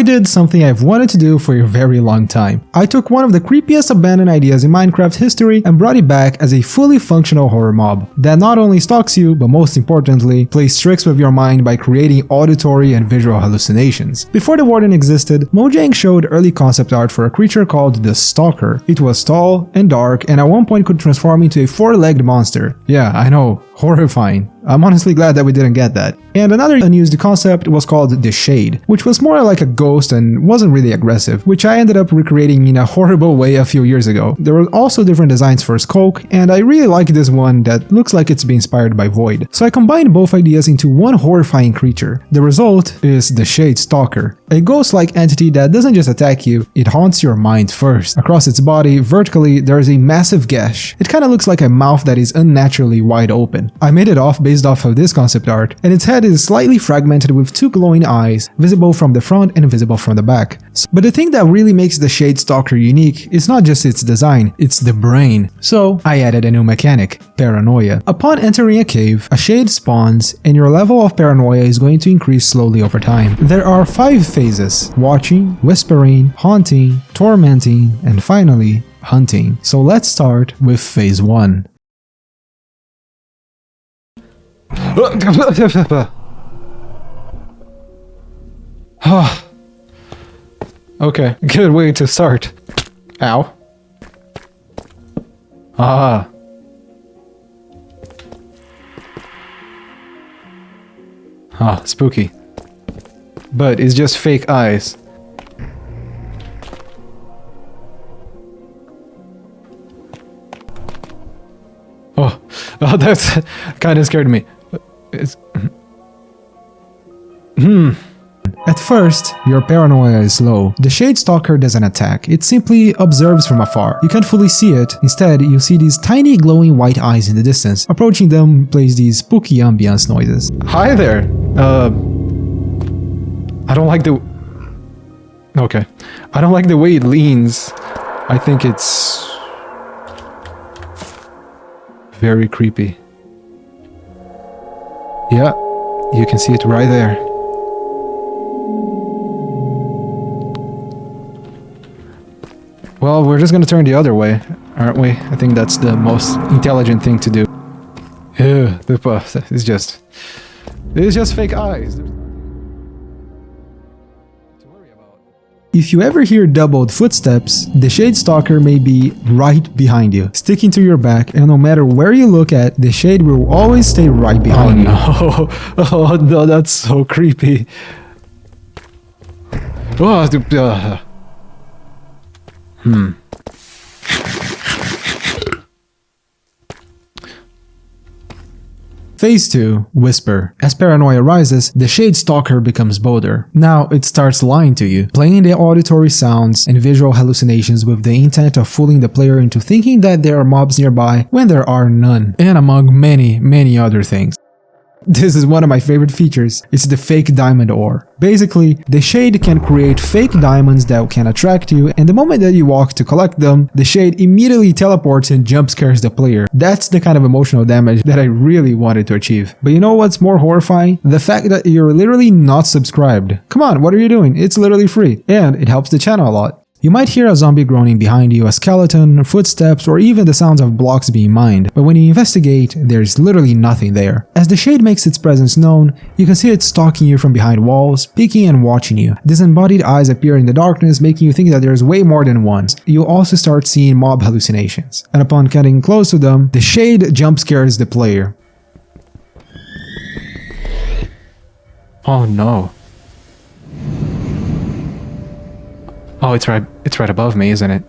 I did something I've wanted to do for a very long time. I took one of the creepiest abandoned ideas in Minecraft history and brought it back as a fully functional horror mob that not only stalks you, but most importantly, plays tricks with your mind by creating auditory and visual hallucinations. Before the warden existed, Mojang showed early concept art for a creature called the Stalker. It was tall and dark and at one point could transform into a four-legged monster. Yeah, I know, horrifying. I'm honestly glad that we didn't get that. And another unused concept was called the Shade, which was more like a ghost and wasn't really aggressive, which I ended up recreating in a horrible way a few years ago. There were also different designs for Skulk, and I really like this one that looks like it's been inspired by Void. So I combined both ideas into one horrifying creature. The result is the Shade Stalker, a ghost-like entity that doesn't just attack you, it haunts your mind first. Across its body, vertically, there is a massive gash. It kinda looks like a mouth that is unnaturally wide open. I made it based off of this concept art, and its head is slightly fragmented with two glowing eyes, visible from the front and visible from the back. But the thing that really makes the Shade Stalker unique is not just its design, it's the brain. So I added a new mechanic, Paranoia. Upon entering a cave, a shade spawns, and your level of paranoia is going to increase slowly over time. There are 5 phases: watching, whispering, haunting, tormenting, and finally, hunting. So let's start with phase 1. Okay, good way to start. Ow. Ah. Ah, spooky. But it's just fake eyes. Oh, that's kind of scared me. It's... At first, your paranoia is low. The Shade Stalker doesn't attack, it simply observes from afar. You can't fully see it, instead you see these tiny glowing white eyes in the distance. Approaching them plays these spooky ambiance noises. Hi there! I don't like the... Okay. I don't like the way it leans. I think it's... very creepy. Yeah, you can see it right there. Well, we're just gonna turn the other way, aren't we? I think that's the most intelligent thing to do. Ew, it's just fake eyes. If you ever hear doubled footsteps, the Shade Stalker may be right behind you, sticking to your back, and no matter where you look at, the Shade will always stay right behind you. Oh no, oh no, that's so creepy. Oh, Phase 2, Whisper. As paranoia rises, the Shade Stalker becomes bolder. Now it starts lying to you, playing the auditory sounds and visual hallucinations with the intent of fooling the player into thinking that there are mobs nearby when there are none, and among many other things. This is one of my favorite features, it's the fake diamond ore. Basically, the Shade can create fake diamonds that can attract you, and the moment that you walk to collect them, the Shade immediately teleports and jump scares the player. That's the kind of emotional damage that I really wanted to achieve. But you know what's more horrifying? The fact that you're literally not subscribed. Come on, what are you doing? It's literally free, and it helps the channel a lot. You might hear a zombie groaning behind you, a skeleton, footsteps, or even the sounds of blocks being mined, but when you investigate, there's literally nothing there. As the Shade makes its presence known, you can see it stalking you from behind walls, peeking and watching you. Disembodied eyes appear in the darkness, making you think that there's way more than one. You also start seeing mob hallucinations, and upon getting close to them, the Shade jump scares the player. Oh no. Oh, it's right above me, isn't it?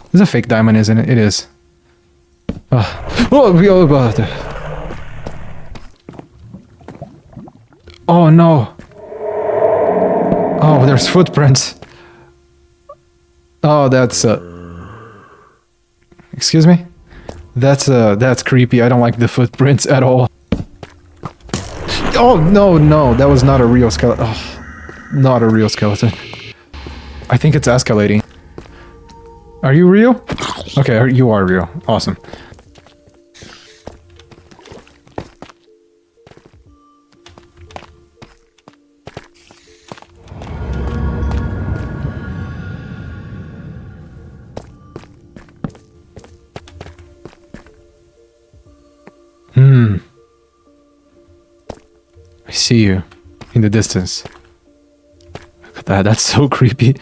This is a fake diamond, isn't it? It is. Oh no! Oh, there's footprints. Oh, that's excuse me? That's creepy. I don't like the footprints at all. Oh, no, that was not a real skeleton. Oh, not a real skeleton. I think it's escalating. Are you real? Okay, you are real. Awesome. see you in the distance. Look at that. That's so creepy.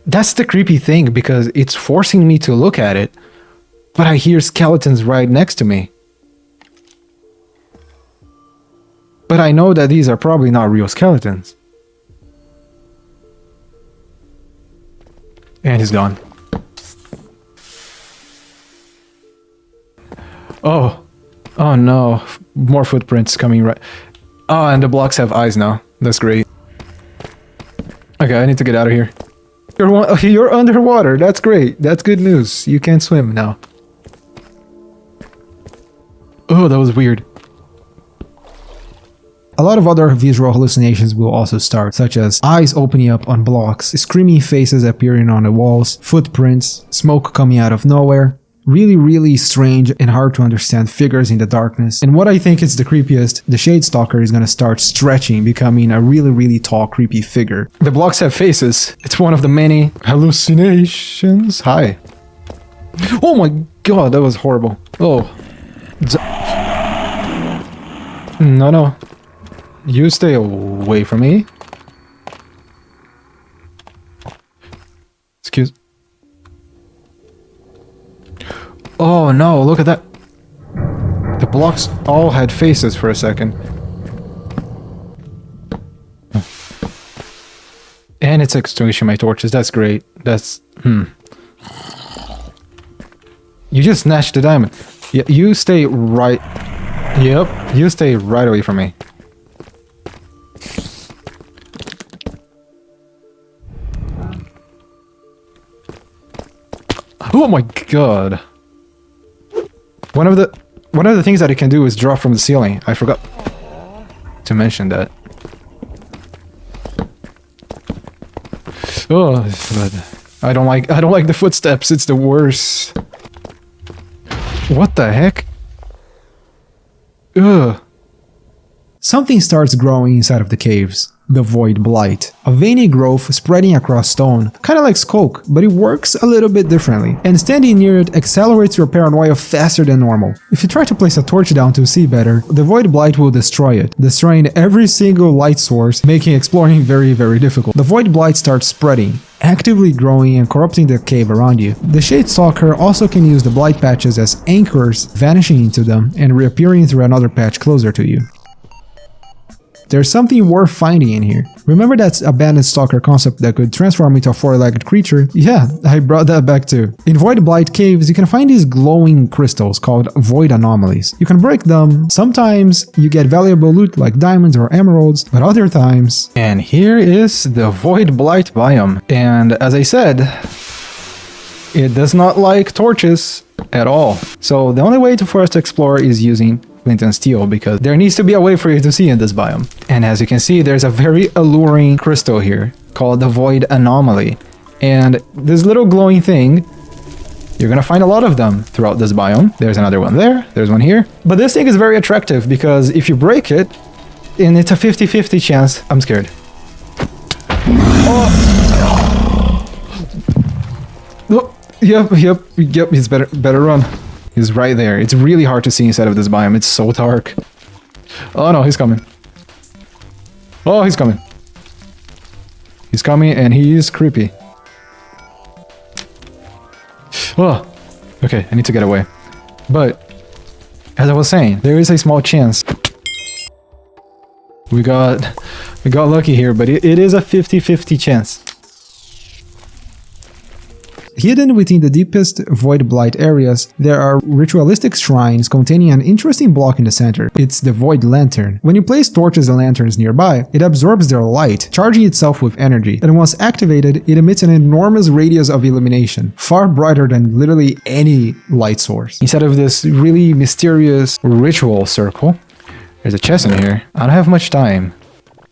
That's the creepy thing, because it's forcing me to look at it, but I hear skeletons right next to me. But I know that these are probably not real skeletons. And he's gone. Oh. Oh no. More footprints coming right. Oh, and the blocks have eyes now. That's great. Okay, I need to get out of here. You're underwater. That's great. That's good news. You can't swim now. Oh, that was weird. A lot of other visual hallucinations will also start, such as eyes opening up on blocks, screaming faces appearing on the walls, footprints, smoke coming out of nowhere, really strange and hard to understand figures in the darkness. And what I think is the creepiest, the shade stalker is gonna start stretching, becoming a really tall creepy figure. The blocks have faces. It's one of the many hallucinations. Hi. Oh my god, that was horrible. Oh. No. You stay away from me. Excuse. Oh no, look at that. The blocks all had faces for a second. And it's extinguishing my torches. That's great. That's... You just snatched the diamond. Yeah, you stay right... Yep, you stay right away from me. Oh my god. One of the things that it can do is drop from the ceiling. I forgot to mention that. Oh, I don't like the footsteps. It's the worst. What the heck? Ugh. Something starts growing inside of the caves. The void blight. A veiny growth spreading across stone, kinda like skulk, but it works a little bit differently, and standing near it accelerates your paranoia faster than normal. If you try to place a torch down to see better, the void blight will destroy it, destroying every single light source, making exploring very difficult. The void blight starts spreading, actively growing and corrupting the cave around you. The shade stalker also can use the blight patches as anchors, vanishing into them and reappearing through another patch closer to you. There's something worth finding in here. Remember that abandoned stalker concept that could transform into a four-legged creature? Yeah, I brought that back too. In void blight caves, you can find these glowing crystals called void anomalies. You can break them. Sometimes you get valuable loot like diamonds or emeralds, but other times... And here is the void blight biome. And as I said, it does not like torches at all. So the only way for us to explore is using flint and steel, because there needs to be a way for you to see in this biome. And as you can see, there's a very alluring crystal here called the void anomaly. And this little glowing thing, you're gonna find a lot of them throughout this biome. There's another one there, there's one here. But this thing is very attractive because if you break it, and it's a 50-50 chance, I'm scared. Oh, yep, it's better run. He's right there. It's really hard to see inside of this biome. It's so dark. Oh no, he's coming. Oh, he's coming. He's coming and he is creepy. Oh, okay, I need to get away. But, as I was saying, there is a small chance. We got lucky here, but it is a 50-50 chance. Hidden within the deepest void blight areas, there are ritualistic shrines containing an interesting block in the center. It's the void lantern. When you place torches and lanterns nearby, it absorbs their light, charging itself with energy, and once activated, it emits an enormous radius of illumination, far brighter than literally any light source. Instead of this really mysterious ritual circle, there's a chest in here. I don't have much time.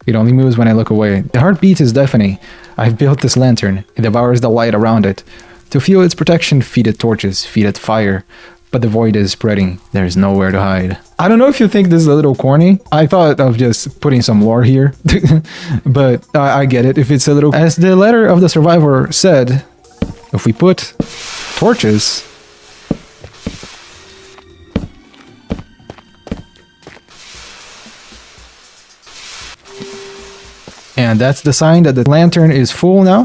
It only moves when I look away. The heartbeat is deafening. I've built this lantern. It devours the light around it. To feel its protection, feed it torches, feed it fire. But the void is spreading. There's nowhere to hide. I don't know if you think this is a little corny. I thought of just putting some lore here. But I get it if it's a little... As the letter of the survivor said, if we put torches... And that's the sign that the lantern is full now.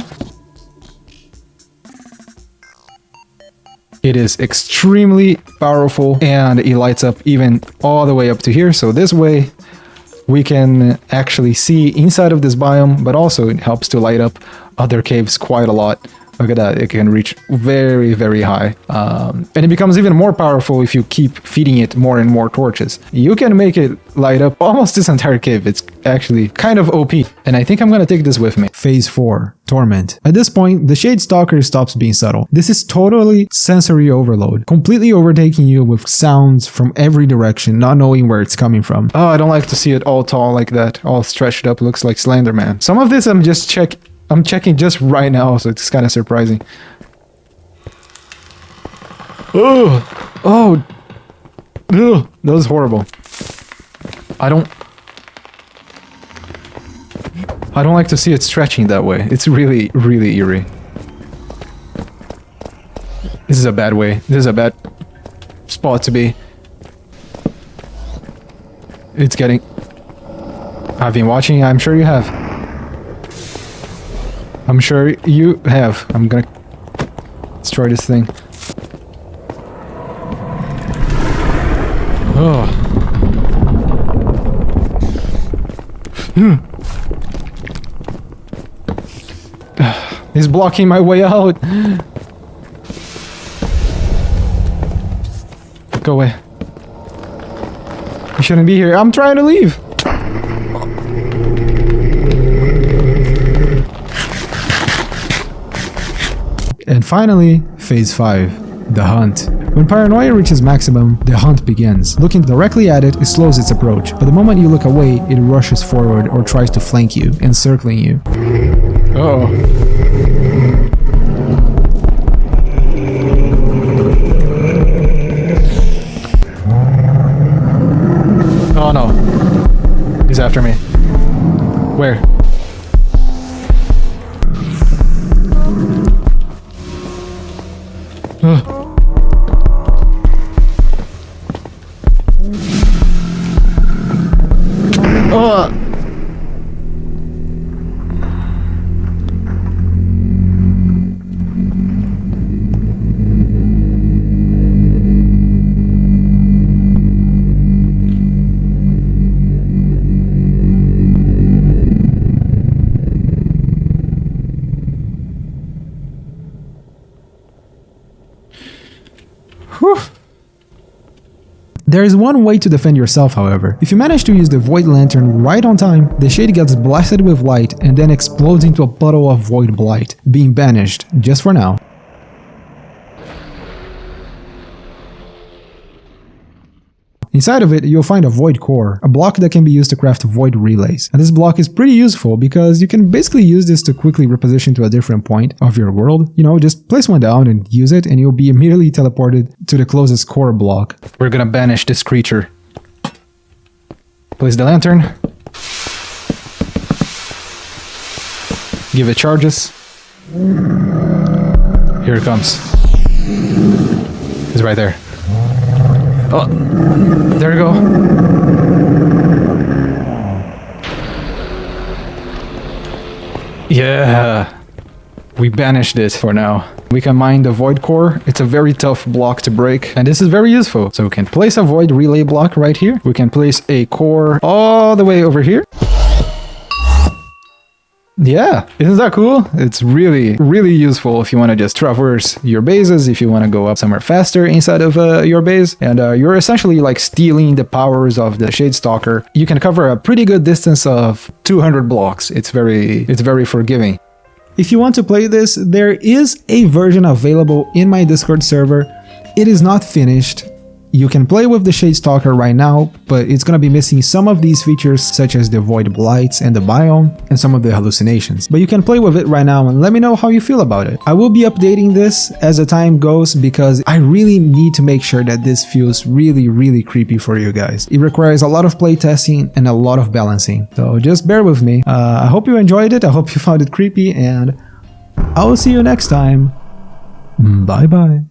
It is extremely powerful and it lights up even all the way up to here. So this way we can actually see inside of this biome, but also it helps to light up other caves quite a lot. Look at that, it can reach very, very high. And it becomes even more powerful if you keep feeding it more and more torches. You can make it light up almost this entire cave. It's actually kind of OP. And I think I'm gonna take this with me. Phase 4, Torment. At this point, the Shade Stalker stops being subtle. This is totally sensory overload, completely overtaking you with sounds from every direction, not knowing where it's coming from. Oh, I don't like to see it all tall like that, all stretched up, looks like Slender Man. Some of this I'm checking just right now, so it's kind of surprising. Oh, that was horrible. I don't like to see it stretching that way. It's really, really eerie. This is a bad way. This is a bad spot to be. It's getting... I've been watching, I'm sure you have. I'm sure you have. I'm gonna destroy this thing. Oh. He's blocking my way out. Go away. You shouldn't be here. I'm trying to leave. And finally, Phase 5, the hunt. When Paranoia reaches maximum, the hunt begins. Looking directly at it, it slows its approach, but the moment you look away, it rushes forward or tries to flank you, encircling you. Uh-oh. Oh no. He's after me. Where? Whew. There is one way to defend yourself, however. If you manage to use the Void Lantern right on time, the shade gets blasted with light and then explodes into a puddle of Void Blight, being banished, just for now. Inside of it, you'll find a Void Core, a block that can be used to craft Void Relays. And this block is pretty useful because you can basically use this to quickly reposition to a different point of your world. You know, just place one down and use it and you'll be immediately teleported to the closest core block. We're gonna banish this creature. Place the lantern. Give it charges. Here it comes. It's right there. Oh, there we go. Yeah, we banished it for now. We can mine the Void Core. It's a very tough block to break, and this is very useful. So we can place a Void Relay block right here. We can place a core all the way over here. Yeah, isn't that cool? It's really, really useful if you want to just traverse your bases, if you want to go up somewhere faster inside of your base, and you're essentially like stealing the powers of the Shade Stalker. You can cover a pretty good distance of 200 blocks. It's very forgiving. If you want to play this, there is a version available in my Discord server. It is not finished. You can play with the Shade Stalker right now, but it's gonna be missing some of these features such as the Void Blights and the biome and some of the hallucinations. But you can play with it right now and let me know how you feel about it. I will be updating this as the time goes because I really need to make sure that this feels really, really creepy for you guys. It requires a lot of playtesting and a lot of balancing. So just bear with me. I hope you enjoyed it. I hope you found it creepy and I will see you next time. Bye bye.